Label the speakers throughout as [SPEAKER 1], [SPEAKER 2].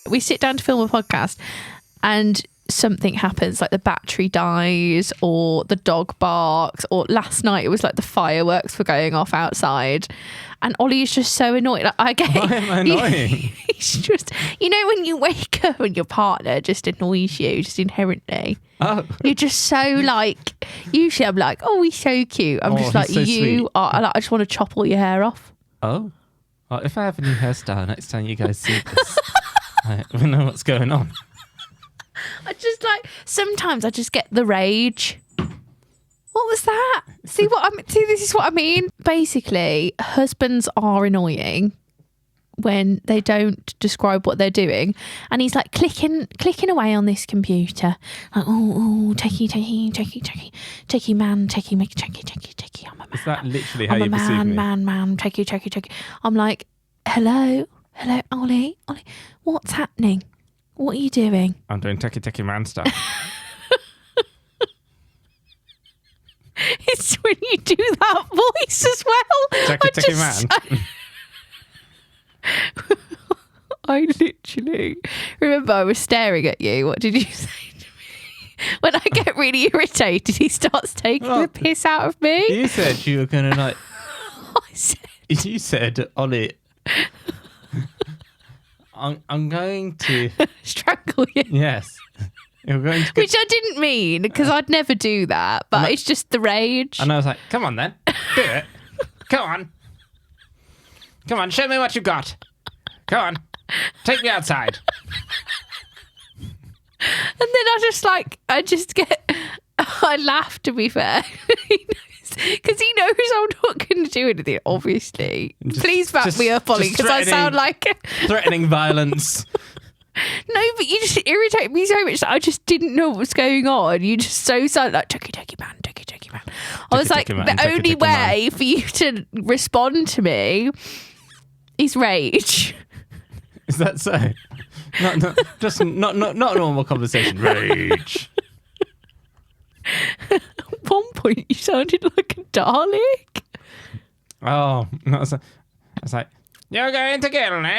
[SPEAKER 1] We sit down to film a podcast and something happens, like the battery dies or the dog barks, or last night it was like the fireworks were going off outside and Ollie is just so annoyed. Like, I get
[SPEAKER 2] Why am I annoying?
[SPEAKER 1] He's just, you know, when you wake up and your partner just annoys you just inherently.
[SPEAKER 2] Oh.
[SPEAKER 1] You're just so like, usually I'm like, oh, he's so cute. I'm just like,
[SPEAKER 2] so
[SPEAKER 1] you
[SPEAKER 2] sweet.
[SPEAKER 1] are, like, I just want to chop all your hair off.
[SPEAKER 2] Oh. Well, if I have a new hairstyle next time you guys see this, we know what's going on.
[SPEAKER 1] I just like, sometimes I just get the rage. What was that? See, this is what I mean. Basically, husbands are annoying when they don't describe what they're doing, and he's like clicking away on this computer, like takey man, takey I'm a man.
[SPEAKER 2] Is that literally how
[SPEAKER 1] I'm
[SPEAKER 2] you
[SPEAKER 1] a
[SPEAKER 2] perceive me?
[SPEAKER 1] man, takey. I'm like, hello, Ollie, what's happening? What are you doing?
[SPEAKER 2] I'm doing techie man stuff.
[SPEAKER 1] It's when you do that voice as well.
[SPEAKER 2] Techie man.
[SPEAKER 1] I literally remember I was staring at you. What did you say to me? When I get really irritated, he starts taking the piss out of me.
[SPEAKER 2] You said you were going to like...
[SPEAKER 1] You
[SPEAKER 2] said, Ollie, I'm going to...
[SPEAKER 1] strangle you.
[SPEAKER 2] Yes. You're going to
[SPEAKER 1] Which I didn't mean, because I'd never do that, but it's just the rage.
[SPEAKER 2] And I was like, come on then. Do it. Come on, show me what you got. Come on. Take me outside.
[SPEAKER 1] And then I laugh, to be fair. Because he knows I'm not going to do anything, obviously. Please back me up, Ollie, because I sound like...
[SPEAKER 2] threatening violence.
[SPEAKER 1] No, but you just irritate me so much that I just didn't know what was going on. You just so sound like, techie man. I was like, the only way for you to respond to me is rage.
[SPEAKER 2] Is that so? Not normal conversation. Rage.
[SPEAKER 1] At one point, you sounded like a Dalek.
[SPEAKER 2] Oh, I was like, you're going to kill me,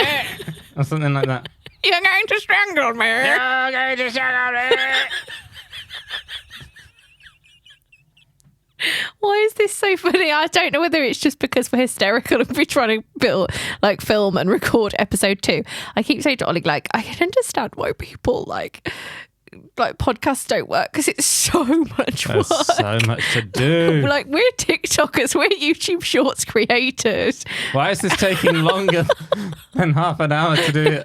[SPEAKER 2] or something like that.
[SPEAKER 1] You're going to strangle me.
[SPEAKER 2] You're going to strangle me.
[SPEAKER 1] Why is this so funny? I don't know whether it's just because we're hysterical and we're trying to film and record episode 2. I keep saying to Ollie, like, I can understand why people like podcasts don't work, because it's so much work.
[SPEAKER 2] There's so much to do.
[SPEAKER 1] Like, we're TikTokers, we're YouTube Shorts creators.
[SPEAKER 2] Why is this taking longer than half an hour to do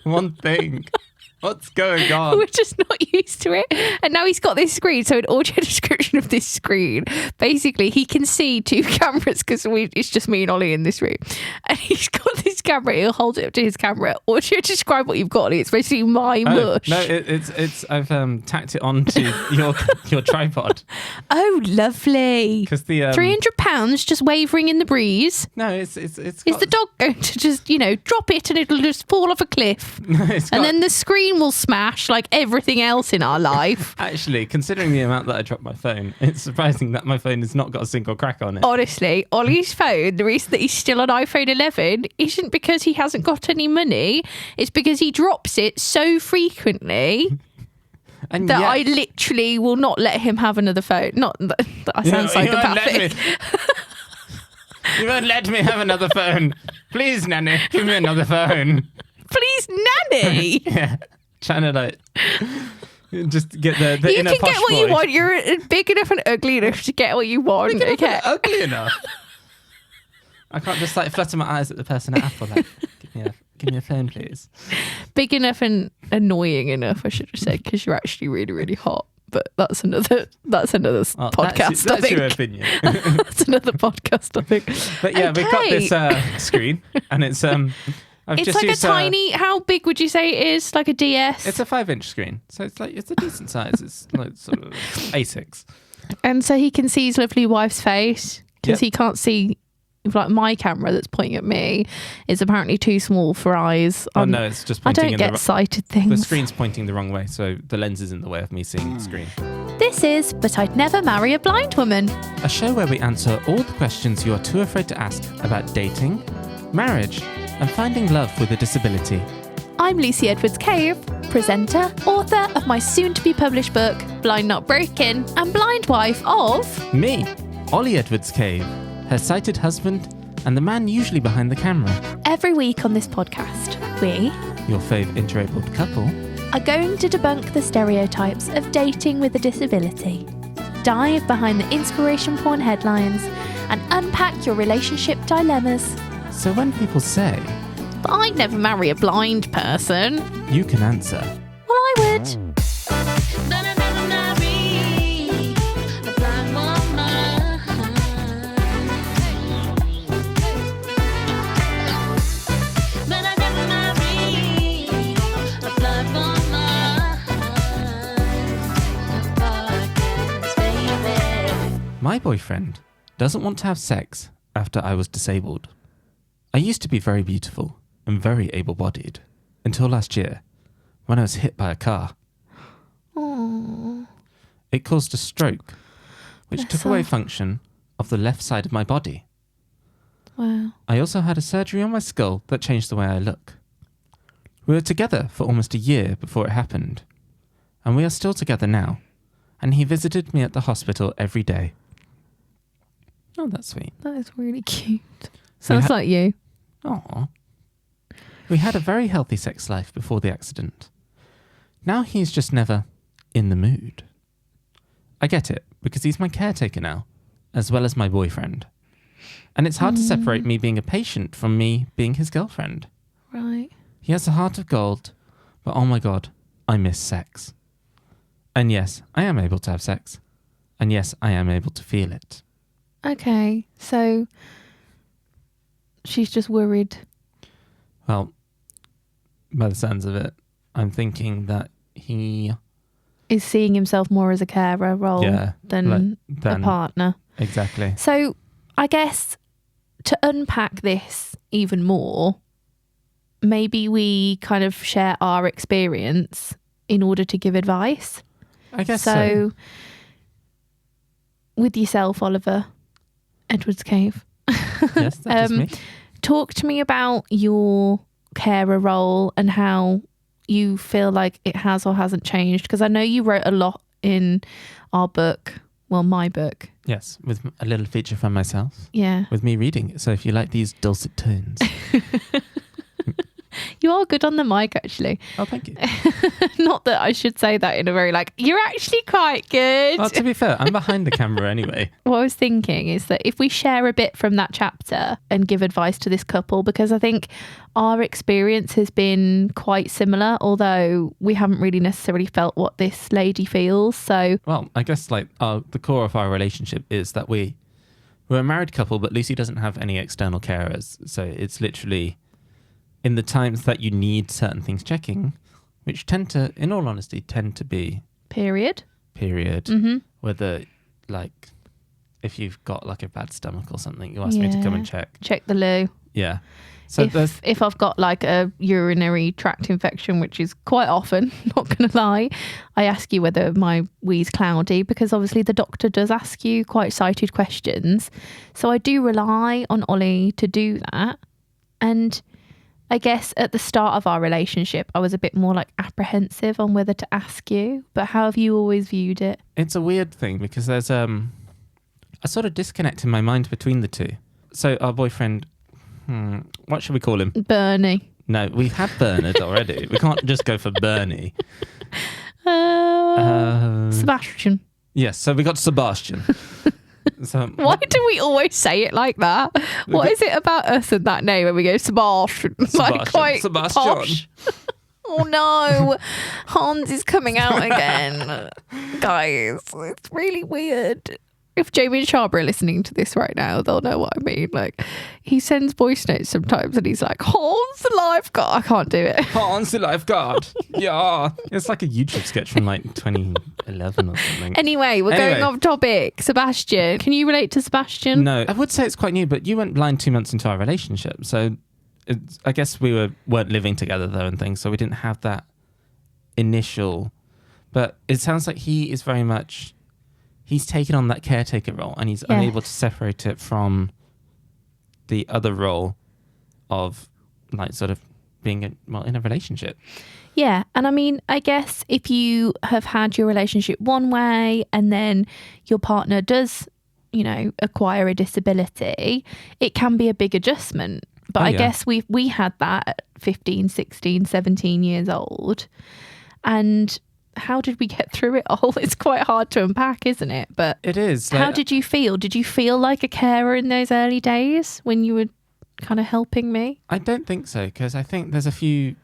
[SPEAKER 2] one thing? What's going on?
[SPEAKER 1] We're just not used to it. And now he's got this screen. So an audio description of this screen, basically he can see 2 cameras, because it's just me and Ollie in this room. And he's got this camera. He'll hold it up to his camera. Audio describe what you've got, Ollie. It's basically my mush.
[SPEAKER 2] No, it's I've tacked it onto your tripod.
[SPEAKER 1] Oh, lovely.
[SPEAKER 2] Because the
[SPEAKER 1] £300 just wavering in the breeze.
[SPEAKER 2] No, it's
[SPEAKER 1] Is the dog going to just, drop it and it'll just fall off a cliff?
[SPEAKER 2] No,
[SPEAKER 1] and then the screen will smash like everything else in our life.
[SPEAKER 2] Actually, considering the amount that I dropped my phone, it's surprising that my phone has not got a single crack on it.
[SPEAKER 1] Honestly, Ollie's phone, the reason that he's still on iPhone 11 isn't because he hasn't got any money. It's because he drops it so frequently
[SPEAKER 2] and
[SPEAKER 1] that I literally will not let him have another phone. Not that I sound psychopathic.
[SPEAKER 2] You won't let me have another phone. Please, Nanny, give me another phone.
[SPEAKER 1] Please, Nanny.
[SPEAKER 2] Yeah. Trying to just get the
[SPEAKER 1] you
[SPEAKER 2] inner
[SPEAKER 1] can
[SPEAKER 2] posh
[SPEAKER 1] get what
[SPEAKER 2] boy.
[SPEAKER 1] you want. You're big enough and ugly enough to get what you want.
[SPEAKER 2] Big enough
[SPEAKER 1] Okay.
[SPEAKER 2] and ugly enough. I can't just flutter my eyes at the person at Apple. Like, give me a phone, please.
[SPEAKER 1] Big enough and annoying enough, I should have said, because you're actually really, really hot. But that's another podcast.
[SPEAKER 2] That's your opinion.
[SPEAKER 1] That's another podcast, I think.
[SPEAKER 2] But yeah, we've got this screen, and it's
[SPEAKER 1] it's like a tiny. How big would you say it is? Like a DS?
[SPEAKER 2] It's a 5-inch screen, so it's a decent size. It's like sort of A6.
[SPEAKER 1] And so he can see his lovely wife's face, because he can't see. Like my camera that's pointing at me is apparently too small for eyes.
[SPEAKER 2] Oh no, it's just pointing.
[SPEAKER 1] I don't get sighted things.
[SPEAKER 2] The screen's pointing the wrong way, so the lens is in the way of me seeing the screen.
[SPEAKER 1] This is But I'd Never Marry a Blind Woman,
[SPEAKER 2] a show where we answer all the questions you are too afraid to ask about dating, marriage, and finding love with a disability.
[SPEAKER 1] I'm Lucy Edwards-Cave, presenter, author of my soon-to-be-published book, Blind Not Broken, and blind wife of...
[SPEAKER 2] Me, Ollie Edwards-Cave, her sighted husband, and the man usually behind the camera.
[SPEAKER 1] Every week on this podcast, we,
[SPEAKER 2] your fave interabled couple,
[SPEAKER 1] are going to debunk the stereotypes of dating with a disability, dive behind the inspiration porn headlines, and unpack your relationship dilemmas.
[SPEAKER 2] So when people say,
[SPEAKER 1] "But I'd never marry a blind person,"
[SPEAKER 2] you can answer,
[SPEAKER 1] "Well, I would."
[SPEAKER 2] My boyfriend doesn't want to have sex after I was disabled. I used to be very beautiful and very able-bodied until last year when I was hit by a car.
[SPEAKER 1] Aww.
[SPEAKER 2] It caused a stroke, which
[SPEAKER 1] Bless
[SPEAKER 2] took
[SPEAKER 1] her.
[SPEAKER 2] away function of the left side of my body.
[SPEAKER 1] Wow.
[SPEAKER 2] I also had a surgery on my skull that changed the way I look. We were together for almost a year before it happened, and we are still together now, and he visited me at the hospital every day. Oh, that's sweet.
[SPEAKER 1] That is really cute. Sounds like you.
[SPEAKER 2] Aww. We had a very healthy sex life before the accident. Now he's just never in the mood. I get it, because he's my caretaker now, as well as my boyfriend. And it's hard to separate me being a patient from me being his girlfriend.
[SPEAKER 1] Right.
[SPEAKER 2] He has a heart of gold, but oh my god, I miss sex. And yes, I am able to have sex. And yes, I am able to feel it.
[SPEAKER 1] Okay, so she's just worried.
[SPEAKER 2] Well, by the sounds of it, I'm thinking that he...
[SPEAKER 1] Is seeing himself more as a carer role than a partner.
[SPEAKER 2] Exactly.
[SPEAKER 1] So I guess to unpack this even more, maybe we kind of share our experience in order to give advice.
[SPEAKER 2] I guess so.
[SPEAKER 1] With yourself, Oliver Edwards-Cave.
[SPEAKER 2] Yes, that is me.
[SPEAKER 1] Talk to me about your carer role and how you feel like it has or hasn't changed, because I know you wrote a lot in our book, well, my book.
[SPEAKER 2] Yes, with a little feature from myself.
[SPEAKER 1] Yeah.
[SPEAKER 2] With me reading it. So if you like these dulcet tones.
[SPEAKER 1] You are good on the mic, actually.
[SPEAKER 2] Oh, thank you.
[SPEAKER 1] Not that I should say that in a very you're actually quite good.
[SPEAKER 2] Well, to be fair, I'm behind the camera anyway.
[SPEAKER 1] What I was thinking is that if we share a bit from that chapter and give advice to this couple, because I think our experience has been quite similar, although we haven't really necessarily felt what this lady feels. So,
[SPEAKER 2] well, I guess the core of our relationship is that we're a married couple, but Lucy doesn't have any external carers. So it's literally in the times that you need certain things checking, which in all honesty, tend to be...
[SPEAKER 1] Period. Mm-hmm.
[SPEAKER 2] Whether, if you've got, a bad stomach or something, you ask me to come and check.
[SPEAKER 1] Check the loo.
[SPEAKER 2] Yeah. So
[SPEAKER 1] if I've got, a urinary tract infection, which is quite often, not going to lie, I ask you whether my wee's cloudy, because obviously the doctor does ask you quite sighted questions. So I do rely on Ollie to do that. And I guess at the start of our relationship, I was a bit more apprehensive on whether to ask you. But how have you always viewed it?
[SPEAKER 2] It's a weird thing because there's a sort of disconnect in my mind between the two. So our boyfriend, what should we call him?
[SPEAKER 1] Bernie.
[SPEAKER 2] No, we've had Bernard already. We can't just go for Bernie.
[SPEAKER 1] Sebastian.
[SPEAKER 2] Yes, so we got Sebastian. So,
[SPEAKER 1] why do we always say it like that? What is it about us and that name when we go Sebastian? Quite
[SPEAKER 2] Sebastian.
[SPEAKER 1] posh. Oh no, Hans is coming out again. Guys, it's really weird. If Jamie and Sharper are listening to this right now, they'll know what I mean. He sends voice notes sometimes and he's like, Hans the lifeguard. I can't do it.
[SPEAKER 2] Hans the lifeguard. Yeah. It's like a YouTube sketch from 2011 or something.
[SPEAKER 1] Anyway, we're going off topic. Sebastian. Can you relate to Sebastian?
[SPEAKER 2] No, I would say it's quite new, but you went blind 2 months into our relationship. So I guess we weren't living together though and things. So we didn't have that initial, but it sounds like he is very much... He's taken on that caretaker role and he's unable to separate it from the other role of like sort of being in a relationship.
[SPEAKER 1] Yeah. And I mean, I guess if you have had your relationship one way and then your partner does, acquire a disability, it can be a big adjustment. But I guess we had that at 15, 16, 17 years old. And how did we get through it all? It's quite hard to unpack, isn't it? But
[SPEAKER 2] it is.
[SPEAKER 1] How did you feel? Did you feel like a carer in those early days when you were kind of helping me?
[SPEAKER 2] I don't think so, because I think there's a few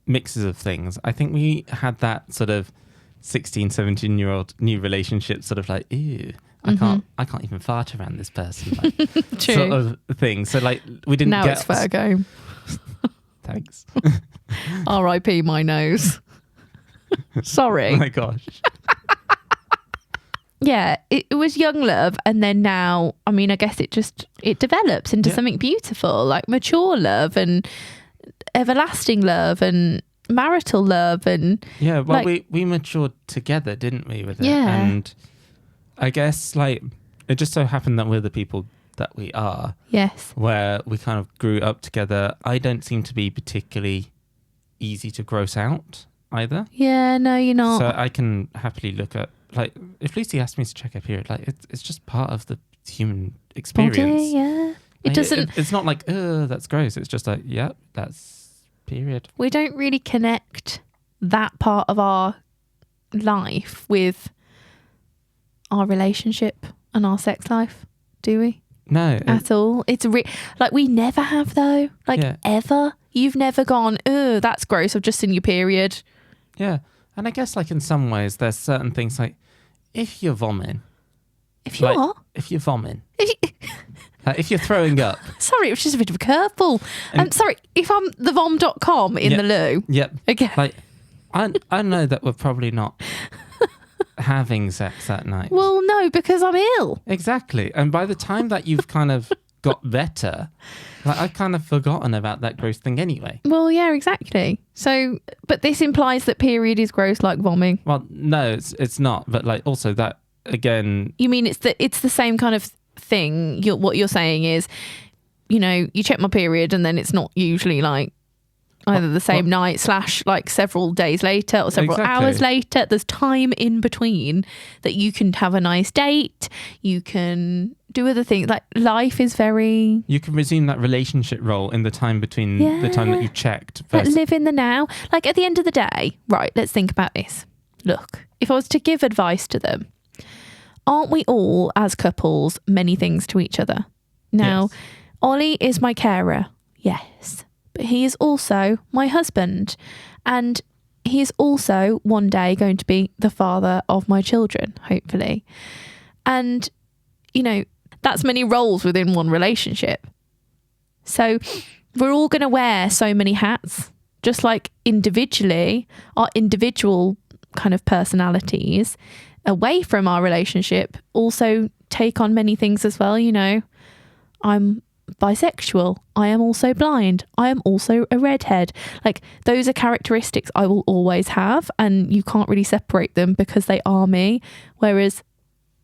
[SPEAKER 2] mixes of things. I think we had that sort of 16, 17-year-old new relationship sort of like, ew, I can't even fart around this person. Like,
[SPEAKER 1] True.
[SPEAKER 2] sort of thing. So like we didn't
[SPEAKER 1] now
[SPEAKER 2] get...
[SPEAKER 1] it's Virgo.
[SPEAKER 2] Thanks.
[SPEAKER 1] R.I.P. my nose. Sorry.
[SPEAKER 2] Oh my gosh.
[SPEAKER 1] Yeah, it was young love, and then now, I mean, I guess it develops into something beautiful, like mature love and everlasting love and marital love. And
[SPEAKER 2] yeah, well, we matured together, didn't we, with it?
[SPEAKER 1] Yeah.
[SPEAKER 2] And I guess like it just so happened that we're the people that we are.
[SPEAKER 1] Yes.
[SPEAKER 2] Where we kind of grew up together. I don't seem to be particularly easy to gross out either.
[SPEAKER 1] Yeah, no, you're not.
[SPEAKER 2] So I can happily look at, like, if Lucy asked me to check her period, like, it's just part of the human experience.
[SPEAKER 1] Body, yeah.
[SPEAKER 2] Like,
[SPEAKER 1] It doesn't...
[SPEAKER 2] It's not like, that's gross. It's just like, yeah, that's period.
[SPEAKER 1] We don't really connect that part of our life with our relationship and our sex life, do we?
[SPEAKER 2] No.
[SPEAKER 1] At all. It's like we never have, though. Like, ever. You've never gone, that's gross. I've just seen your period.
[SPEAKER 2] Yeah. And I guess, like, in some ways, there's certain things like, if you're vomiting.
[SPEAKER 1] If you're what?
[SPEAKER 2] If you're vomiting. If you're throwing up.
[SPEAKER 1] Sorry, it was just a bit of a curveball. Sorry, if I'm thevom.com in the loo.
[SPEAKER 2] Yep.
[SPEAKER 1] Okay.
[SPEAKER 2] Like, I know that we're probably not having sex that night.
[SPEAKER 1] Well, no, because I'm ill.
[SPEAKER 2] Exactly. And by the time that you've kind of got better, like, I've kind of forgotten about that gross thing anyway.
[SPEAKER 1] Well, yeah, exactly. So, but this implies that period is gross like vomiting.
[SPEAKER 2] Well, no, it's not. But like also that, again...
[SPEAKER 1] You mean it's the same kind of thing? What you're saying is, you check my period and then it's not usually like either the same night / like several days later or several hours later. There's time in between that you can have a nice date. You can do other things. Like, life is very...
[SPEAKER 2] You can resume that relationship role in the time between the time that you checked.
[SPEAKER 1] Like, live in the now. Like, at the end of the day, right, let's think about this. Look, if I was to give advice to them, aren't we all, as couples, many things to each other? Now,
[SPEAKER 2] yes.
[SPEAKER 1] Ollie is my carer. Yes. But he is also my husband. And he is also one day going to be the father of my children, hopefully. And, that's many roles within one relationship. So we're all going to wear so many hats, just like individually, our individual kind of personalities away from our relationship also take on many things as well. I'm bisexual. I am also blind. I am also a redhead. Like, those are characteristics I will always have, and you can't really separate them because they are me. Whereas,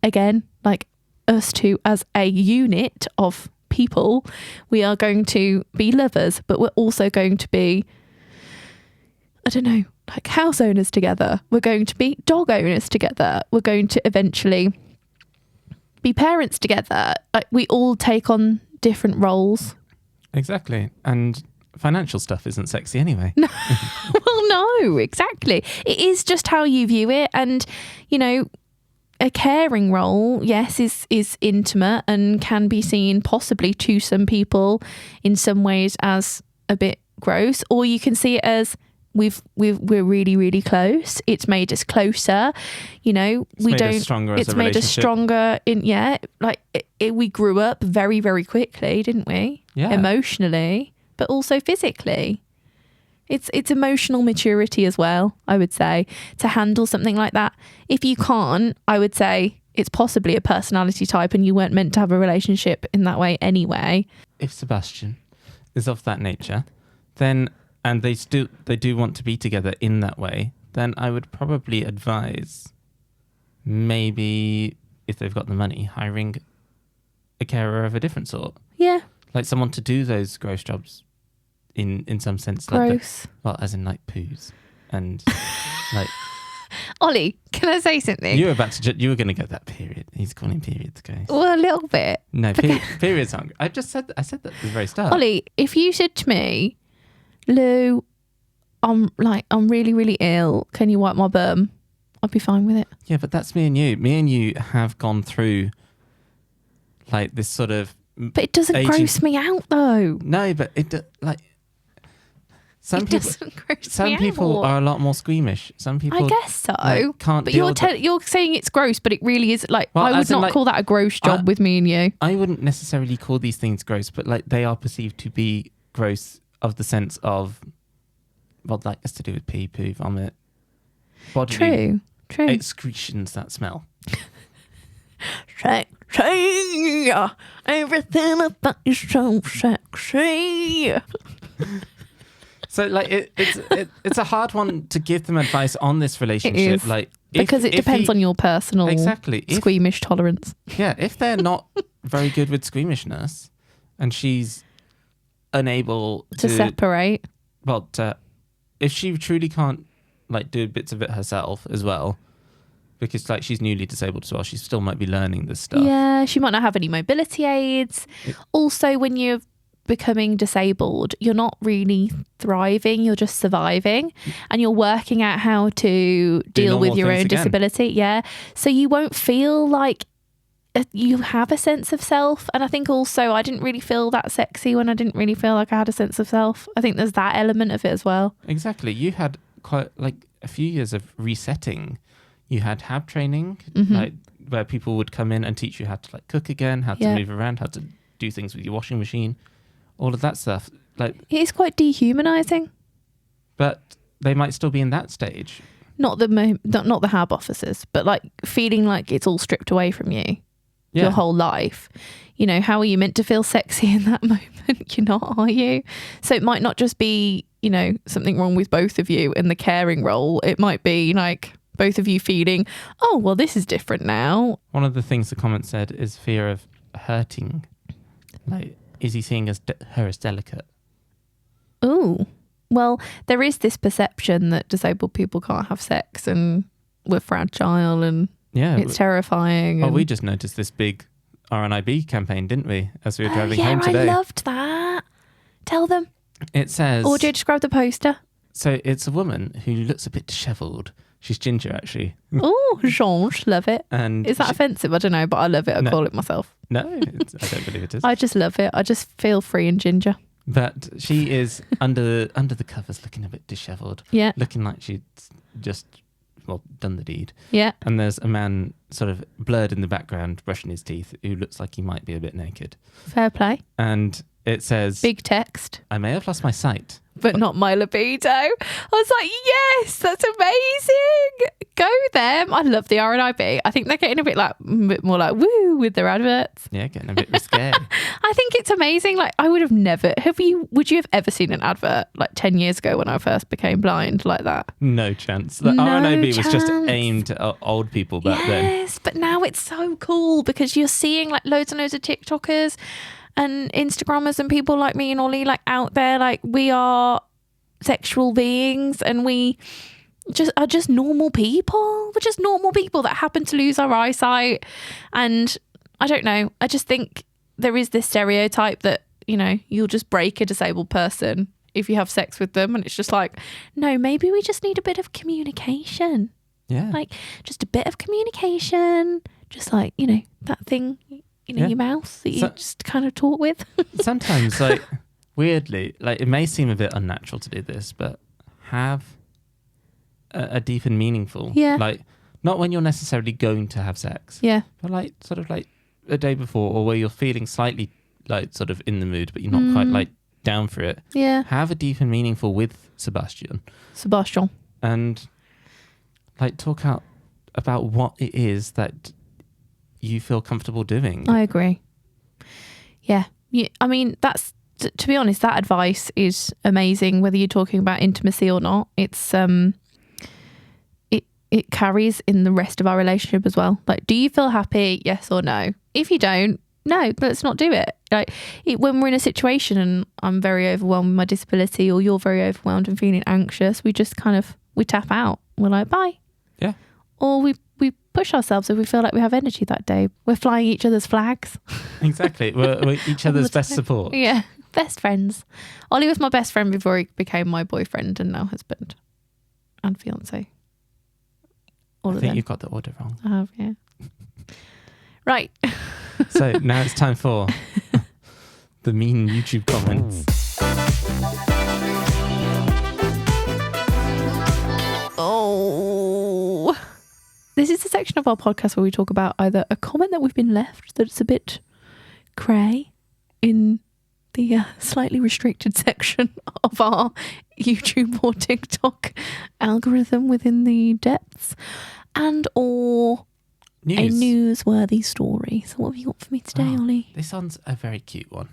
[SPEAKER 1] again, like, us two as a unit of people, we are going to be lovers, but we're also going to be, I don't know, like house owners together. We're going to be dog owners together. We're going to eventually be parents together. Like, we all take on different roles.
[SPEAKER 2] Exactly. And financial stuff isn't sexy anyway.
[SPEAKER 1] No. Well, no, exactly. It is just how you view it. And, a caring role, yes, is intimate and can be seen possibly to some people in some ways as a bit gross, or you can see it as we're really, really close. It's made us closer. It's made us stronger we grew up very, very quickly, didn't we?
[SPEAKER 2] Yeah.
[SPEAKER 1] Emotionally, but also physically. It's emotional maturity as well, I would say, to handle something like that. If you can't, I would say it's possibly a personality type and you weren't meant to have a relationship in that way anyway.
[SPEAKER 2] If Sebastian is of that nature, then, and they do want to be together in that way, then I would probably advise, maybe if they've got the money, hiring a carer of a different sort.
[SPEAKER 1] Yeah.
[SPEAKER 2] Like someone to do those gross jobs in some sense. Like
[SPEAKER 1] Gross.
[SPEAKER 2] well, as in like poos and like.
[SPEAKER 1] Ollie, can I say something?
[SPEAKER 2] You were about to. You were going to get that period. He's calling periods, guys.
[SPEAKER 1] Well, a little bit.
[SPEAKER 2] No, periods aren't. I said that at the very start.
[SPEAKER 1] Ollie, if you said to me, Lou, I'm really, really ill. Can you wipe my bum? I'd be fine with it.
[SPEAKER 2] Yeah, but that's me and you. Me and you have gone through like this sort of.
[SPEAKER 1] But it doesn't gross me out though.
[SPEAKER 2] No, but like. Some people are a lot more squeamish. Some people,
[SPEAKER 1] I guess so.
[SPEAKER 2] Like, can't.
[SPEAKER 1] But
[SPEAKER 2] you're
[SPEAKER 1] saying it's gross, but it really is. Like,
[SPEAKER 2] well,
[SPEAKER 1] I would not call that a gross job with me and you.
[SPEAKER 2] I wouldn't necessarily call these things gross, but like they are perceived to be gross of the sense of, well, like it's to do with pee, poo, vomit, bodily
[SPEAKER 1] True.
[SPEAKER 2] excretions that smell.
[SPEAKER 1] Sexy, everything about you so sexy.
[SPEAKER 2] So like it's a hard one to give them advice on this relationship, like
[SPEAKER 1] because it depends on your personal squeamish tolerance.
[SPEAKER 2] Yeah, if they're not very good with squeamishness, and she's unable to
[SPEAKER 1] separate.
[SPEAKER 2] Well, if she truly can't like do bits of it herself as well, because like she's newly disabled as well, she still might be learning this stuff.
[SPEAKER 1] Yeah, she might not have any mobility aids. Also, when you're becoming disabled, you're not really thriving, you're just surviving, and you're working out how to deal with your own disability. Yeah, so you won't feel like you have a sense of self. And I think also I didn't really feel that sexy when I didn't really feel like I had a sense of self. I think there's that element of it as well.
[SPEAKER 2] Exactly. You had quite like a few years of resetting. You had HAB training, like where people would come in and teach you how to like cook again, how to move around, how to do things with your washing machine. All of that stuff, like
[SPEAKER 1] it is quite dehumanizing.
[SPEAKER 2] But they might still be in that stage.
[SPEAKER 1] Not the HAB officers, but like feeling like it's all stripped away from you, your whole life. You know, how are you meant to feel sexy in that moment? You're not, are you? So it might not just be, you know, something wrong with both of you in the caring role. It might be like both of you feeling, oh, well, this is different now.
[SPEAKER 2] One of the things the comment said is fear of hurting, like. Is he seeing her as delicate?
[SPEAKER 1] Oh, well, there is this perception that disabled people can't have sex and we're fragile and it's terrifying.
[SPEAKER 2] Oh, we just noticed this big RNIB campaign, didn't we? As we were driving home today.
[SPEAKER 1] I loved that. Tell them.
[SPEAKER 2] It says...
[SPEAKER 1] Audio, describe the poster.
[SPEAKER 2] So it's a woman who looks a bit dishevelled. She's ginger, actually.
[SPEAKER 1] Oh, Jeange, love it.
[SPEAKER 2] And
[SPEAKER 1] is that offensive? I don't know, but I love it. I call it myself.
[SPEAKER 2] No, I don't believe it is.
[SPEAKER 1] I just love it. I just feel free and ginger.
[SPEAKER 2] But she is under the covers, looking a bit dishevelled.
[SPEAKER 1] Yeah.
[SPEAKER 2] Looking like she'd just done the deed.
[SPEAKER 1] Yeah.
[SPEAKER 2] And there's a man sort of blurred in the background, brushing his teeth, who looks like he might be a bit naked.
[SPEAKER 1] Fair play.
[SPEAKER 2] And it says,
[SPEAKER 1] big text.
[SPEAKER 2] I may have lost my sight,
[SPEAKER 1] but not my libido. I was like, yes, that's amazing. Go them. I love the RNIB. I think they're getting a bit more like woo with their adverts.
[SPEAKER 2] Yeah, getting a bit risque.
[SPEAKER 1] I think it's amazing. Like I would have never, would you have ever seen an advert like 10 years ago when I first became blind like that?
[SPEAKER 2] No chance. The RNIB was just aimed at old people back then.
[SPEAKER 1] Yes, but now it's so cool because you're seeing like loads and loads of TikTokers and Instagrammers and people like me and Ollie like out there, like we are sexual beings and we are just normal people. We're just normal people that happen to lose our eyesight. And I don't know, I just think there is this stereotype that, you know, you'll just break a disabled person if you have sex with them. And it's just like, no, maybe we just need a bit of communication.
[SPEAKER 2] Yeah.
[SPEAKER 1] Like just a bit of communication. Just like, you know, that thing, you know, your mouse that you just kind of talk with.
[SPEAKER 2] Sometimes, like, weirdly, like, it may seem a bit unnatural to do this, but have a deep and meaningful.
[SPEAKER 1] Yeah.
[SPEAKER 2] Like, not when you're necessarily going to have sex.
[SPEAKER 1] Yeah.
[SPEAKER 2] But, like, sort of like a day before, or where you're feeling slightly, like, sort of in the mood, but you're not quite, like, down for it.
[SPEAKER 1] Yeah.
[SPEAKER 2] Have a deep and meaningful with Sebastian. And, like, talk out about what it is that you feel comfortable doing.
[SPEAKER 1] I agree. Yeah. I mean, that's, to be honest, that advice is amazing, whether you're talking about intimacy or not. It's, it carries in the rest of our relationship as well. Like, do you feel happy? Yes or no? If you don't, no, let's not do it. Like when we're in a situation and I'm very overwhelmed with my disability, or you're very overwhelmed and feeling anxious, we just we tap out. We're like, bye.
[SPEAKER 2] Yeah.
[SPEAKER 1] Or we push ourselves if we feel like we have energy that day. We're flying each other's flags.
[SPEAKER 2] Exactly. We're each other's best support.
[SPEAKER 1] Yeah. Best friends. Ollie was my best friend before he became my boyfriend and now husband and fiance.
[SPEAKER 2] I think you got the order wrong.
[SPEAKER 1] I have, yeah. Right.
[SPEAKER 2] So now it's time for the mean YouTube comments.
[SPEAKER 1] Oh. This is the section of our podcast where we talk about either a comment that we've been left that's a bit cray in the slightly restricted section of our YouTube or TikTok algorithm within the depths, and or a newsworthy story. So what have you got for me today, Ollie?
[SPEAKER 2] This one's a very cute one.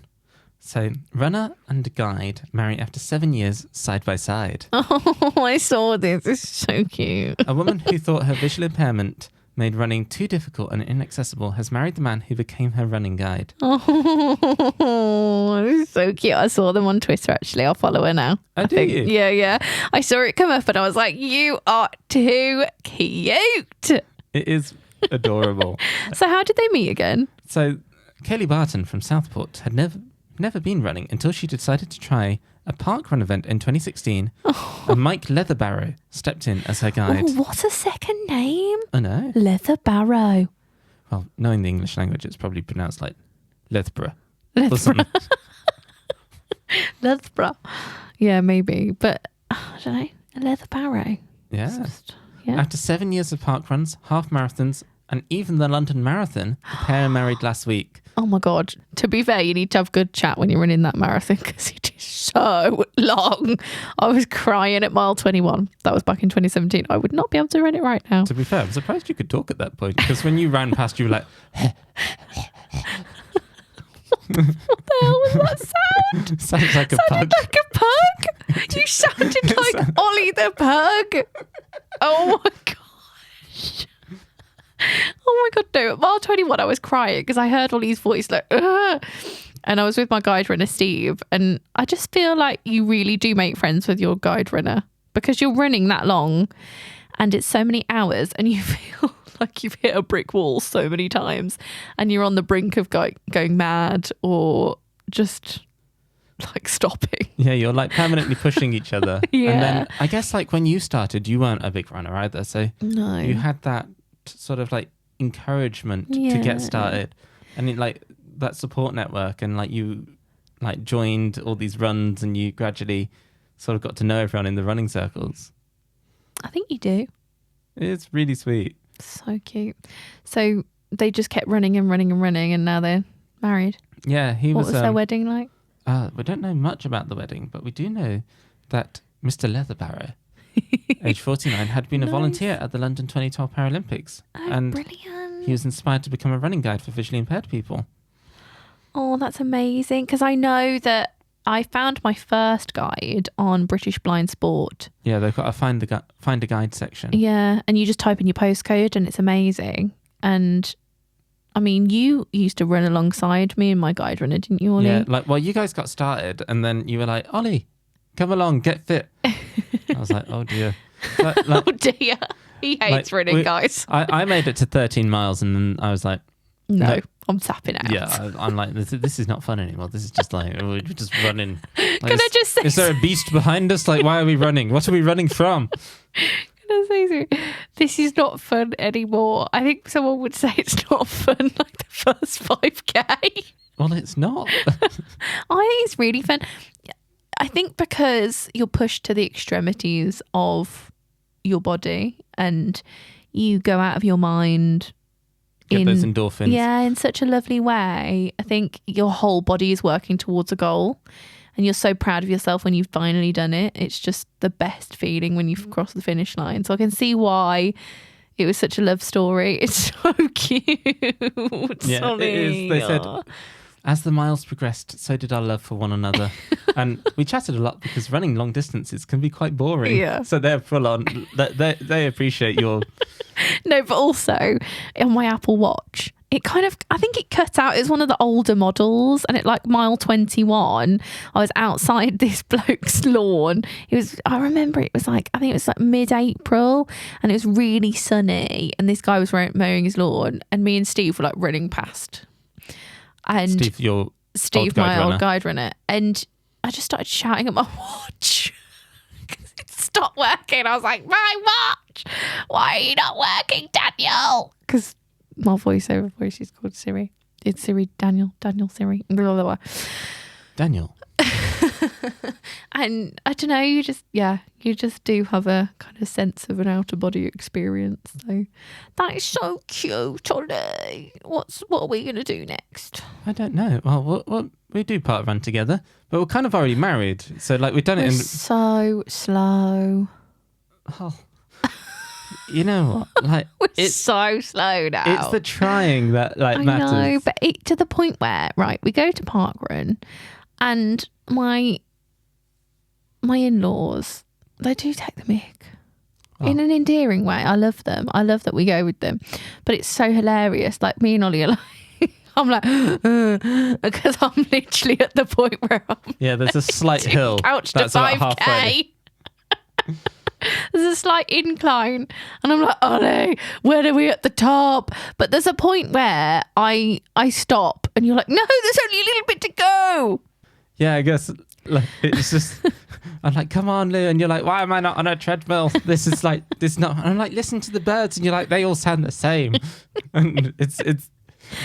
[SPEAKER 2] So, runner and guide marry after 7 years side by side.
[SPEAKER 1] Oh, I saw this. It's so cute.
[SPEAKER 2] A woman who thought her visual impairment made running too difficult and inaccessible has married the man who became her running guide.
[SPEAKER 1] Oh, it's so cute. I saw them on Twitter, actually. I'll follow her now.
[SPEAKER 2] Oh, do you?
[SPEAKER 1] Yeah. I saw it come up and I was like, you are too cute.
[SPEAKER 2] It is adorable.
[SPEAKER 1] So how did they meet again?
[SPEAKER 2] So, Kaylee Barton from Southport had never been running until she decided to try a parkrun event in 2016. And Mike Leatherbarrow stepped in as her guide.
[SPEAKER 1] Oh, what a second name.
[SPEAKER 2] I know.
[SPEAKER 1] Leatherbarrow.
[SPEAKER 2] Well, knowing the English language, it's probably pronounced like Leathborough.
[SPEAKER 1] Leathborough. Leathborough. Yeah, maybe. But, I don't know. A Leatherbarrow.
[SPEAKER 2] Yeah.
[SPEAKER 1] Yeah.
[SPEAKER 2] After 7 years of parkruns, half marathons, and even the London Marathon, the pair married last week.
[SPEAKER 1] Oh my God. To be fair, you need to have good chat when you're running that marathon because it is so long. I was crying at mile 21. That was back in 2017. I would not be able to run it right now.
[SPEAKER 2] To be fair, I'm surprised you could talk at that point because when you ran past, you were like...
[SPEAKER 1] What the hell was that sound?
[SPEAKER 2] Sounds like a pug.
[SPEAKER 1] Like a pug? You sounded like Ollie the pug. Oh my gosh. Oh my God, no. At mile 21, I was crying because I heard Ollie's voice like, ugh. And I was with my guide runner, Steve. And I just feel like you really do make friends with your guide runner because you're running that long and it's so many hours and you feel like you've hit a brick wall so many times and you're on the brink of going mad or just like stopping.
[SPEAKER 2] Yeah, you're like permanently pushing each other.
[SPEAKER 1] Yeah.
[SPEAKER 2] And then I guess like when you started, you weren't a big runner either. So
[SPEAKER 1] no.
[SPEAKER 2] You had that sort of like encouragement to get started and it, like that support network, and like you like joined all these runs and you gradually sort of got to know everyone in the running circles.
[SPEAKER 1] I think you do.
[SPEAKER 2] It's really sweet.
[SPEAKER 1] So cute. So they just kept running and running and running and now they're married.
[SPEAKER 2] Yeah,
[SPEAKER 1] What was their wedding like?
[SPEAKER 2] We don't know much about the wedding, but we do know that Mr. Leatherbarrow, age 49, had been a volunteer at the London 2012 Paralympics.
[SPEAKER 1] Oh,
[SPEAKER 2] and
[SPEAKER 1] brilliant.
[SPEAKER 2] he was inspired to become a running guide for visually impaired people.
[SPEAKER 1] Oh, that's amazing. Because I know that I found my first guide on British Blind Sport.
[SPEAKER 2] Yeah, they've got a find a guide section.
[SPEAKER 1] Yeah, and you just type in your postcode and it's amazing. And I mean, you used to run alongside me and my guide runner, didn't you, Ollie?
[SPEAKER 2] Yeah, like, well, you guys got started and then you were like, Ollie, come along, get fit. I was like, oh dear. Like,
[SPEAKER 1] oh dear. He hates running, guys.
[SPEAKER 2] I made it to 13 miles and then I was like,
[SPEAKER 1] no, I'm tapping out.
[SPEAKER 2] Yeah, I'm like, this is not fun anymore. This is just like, we're just running. Like,
[SPEAKER 1] Can I just say...
[SPEAKER 2] Is there a beast behind us? Like, why are we running? What are we running from?
[SPEAKER 1] Can I say something? This is not fun anymore. I think someone would say it's not fun like the first 5K.
[SPEAKER 2] Well, it's not.
[SPEAKER 1] I think it's really fun. I think because you're pushed to the extremities of your body and you go out of your mind.
[SPEAKER 2] Get those endorphins.
[SPEAKER 1] Yeah, in such a lovely way. I think your whole body is working towards a goal and you're so proud of yourself when you've finally done it. It's just the best feeling when you've crossed the finish line. So I can see why it was such a love story. It's so cute.
[SPEAKER 2] Yeah,
[SPEAKER 1] Sorry.
[SPEAKER 2] it is. They said, as the miles progressed, so did our love for one another. And we chatted a lot because running long distances can be quite boring.
[SPEAKER 1] Yeah.
[SPEAKER 2] So they're full on. They appreciate your...
[SPEAKER 1] No, but also on my Apple Watch, I think it cut out. It was one of the older models, and at like mile 21, I was outside this bloke's lawn. I remember it was like, I think it was like mid-April, and it was really sunny, and this guy was mowing his lawn, and me and Steve were like running past. And Steve, my old guide runner. And I just started shouting at my watch. It stopped working. I was like, my watch! Why are you not working, Daniel? Because my voiceover voice is called Siri. It's Siri, Daniel, Siri. Blah, blah, blah.
[SPEAKER 2] Daniel.
[SPEAKER 1] And I don't know, you just do have a kind of sense of an outer body experience. So that is so cute, Ollie. What are we going to do next?
[SPEAKER 2] I don't know. Well, we do part run together, but we're kind of already married. So like we've done it
[SPEAKER 1] so slow.
[SPEAKER 2] Oh. You know what? Like
[SPEAKER 1] it's so slow now.
[SPEAKER 2] It's the trying that like matters. I know,
[SPEAKER 1] but to the point where, right, we go to parkrun, and my in-laws, they do take the mick in an endearing way. I love them. I love that we go with them, but it's so hilarious. Like me and Ollie are like, I'm like, because I'm literally at the point where
[SPEAKER 2] there's a slight hill.
[SPEAKER 1] Couch to 5K. There's a slight incline, and I'm like, Ollie, when are we at the top? But there's a point where I stop, and you're like, no, there's only a little bit to go.
[SPEAKER 2] Yeah, I guess like it's just. I'm like, come on, Lou, and you're like, why am I not on a treadmill? This is not. And I'm like, listen to the birds, and you're like, they all sound the same, and it's.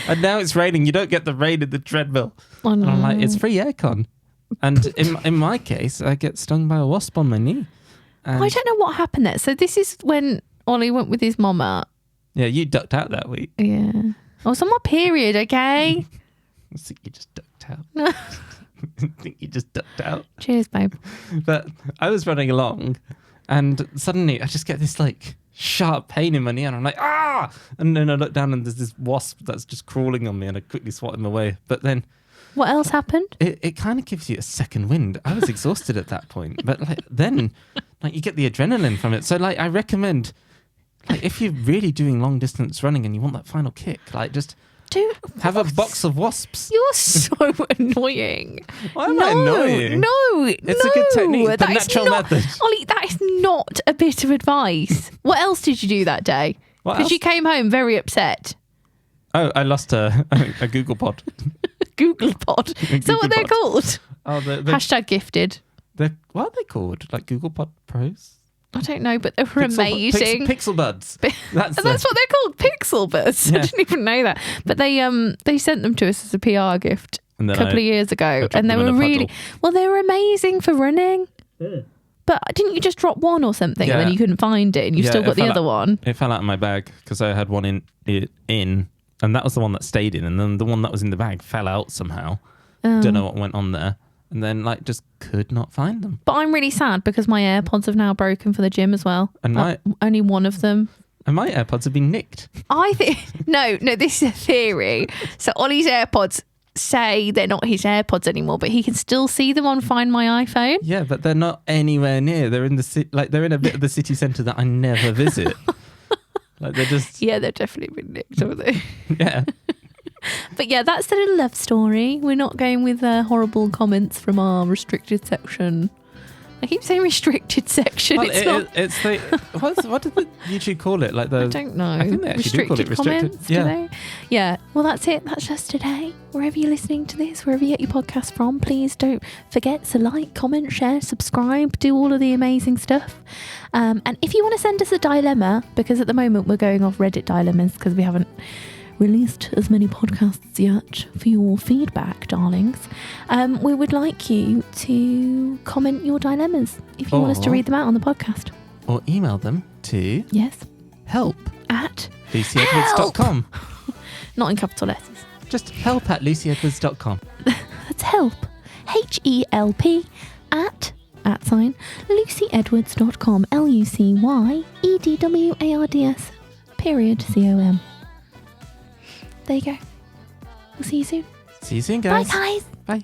[SPEAKER 2] And now it's raining. You don't get the rain in the treadmill.
[SPEAKER 1] I know.
[SPEAKER 2] And I'm like, it's free aircon, and in my case, I get stung by a wasp on my knee.
[SPEAKER 1] I don't know what happened there. So this is when Ollie went with his mama.
[SPEAKER 2] Yeah, you ducked out that week.
[SPEAKER 1] Yeah. I was on my period, okay?
[SPEAKER 2] I think you just ducked out. I think you just ducked out.
[SPEAKER 1] Cheers, babe.
[SPEAKER 2] But I was running along, and suddenly I just get this like sharp pain in my knee, and I'm like, ah! And then I look down, and there's this wasp that's just crawling on me, and I quickly swat him away. But then...
[SPEAKER 1] What else happened?
[SPEAKER 2] It kind of gives you a second wind. I was exhausted at that point, but then you get the adrenaline from it. So I recommend, if you're really doing long distance running and you want that final kick, just have a box of wasps.
[SPEAKER 1] You're so annoying.
[SPEAKER 2] Why am I annoying?
[SPEAKER 1] No,
[SPEAKER 2] it's a good technique. The natural method.
[SPEAKER 1] Ollie, that is not a bit of advice. What else did you do that day? Because you came home very upset.
[SPEAKER 2] Oh, I lost a Google Pod.
[SPEAKER 1] Google Pod. Is that what they're called?
[SPEAKER 2] Oh,
[SPEAKER 1] Hashtag gifted.
[SPEAKER 2] What are they called? Like Google Pod Pros?
[SPEAKER 1] I don't know, but they were amazing.
[SPEAKER 2] Pixel Buds.
[SPEAKER 1] That's what they're called. Pixel Buds. Yeah. I didn't even know that. But they sent them to us as a PR gift a couple of years ago, and they were they wwere amazing for running. Yeah. But didn't you just drop one or something, and then you couldn't find it, and you've still got the other one?
[SPEAKER 2] It fell out of my bag because I had one in. And that was the one that stayed in. And then the one that was in the bag fell out somehow. Don't know what went on there. And then just could not find them.
[SPEAKER 1] But I'm really sad because my AirPods have now broken for the gym as well.
[SPEAKER 2] And
[SPEAKER 1] only one of them.
[SPEAKER 2] And my AirPods have been nicked.
[SPEAKER 1] I think... No, this is a theory. So Ollie's AirPods say they're not his AirPods anymore, but he can still see them on Find My iPhone.
[SPEAKER 2] Yeah, but they're not anywhere near. They're in they're in a bit of the city centre that I never visit. They're just... Yeah,
[SPEAKER 1] they've definitely been nicked, haven't they?
[SPEAKER 2] Yeah.
[SPEAKER 1] But yeah, that's the little love story. We're not going with horrible comments from our restricted section. I keep saying restricted section.
[SPEAKER 2] Well, it's the... what did the YouTube call it? I
[SPEAKER 1] don't know.
[SPEAKER 2] I think they actually do call it restricted.
[SPEAKER 1] Comments, do they? Yeah. Well, that's it. That's just today. Wherever you're listening to this, wherever you get your podcast from, please don't forget to like, comment, share, subscribe, do all of the amazing stuff. And if you want to send us a dilemma, because at the moment we're going off Reddit dilemmas because we haven't released as many podcasts yet for your feedback, darlings. We would like you to comment your dilemmas if you want us to read them out on the podcast.
[SPEAKER 2] Or email them to...
[SPEAKER 1] Yes.
[SPEAKER 2] help@lucyedwards.com.
[SPEAKER 1] Not in capital letters.
[SPEAKER 2] Just help@lucyedwards.com.
[SPEAKER 1] That's help. HELP @ LucyEdwards.com. LucyEdwards.com. There you go. We'll see you soon.
[SPEAKER 2] See you soon, guys.
[SPEAKER 1] Bye, guys.
[SPEAKER 2] Bye.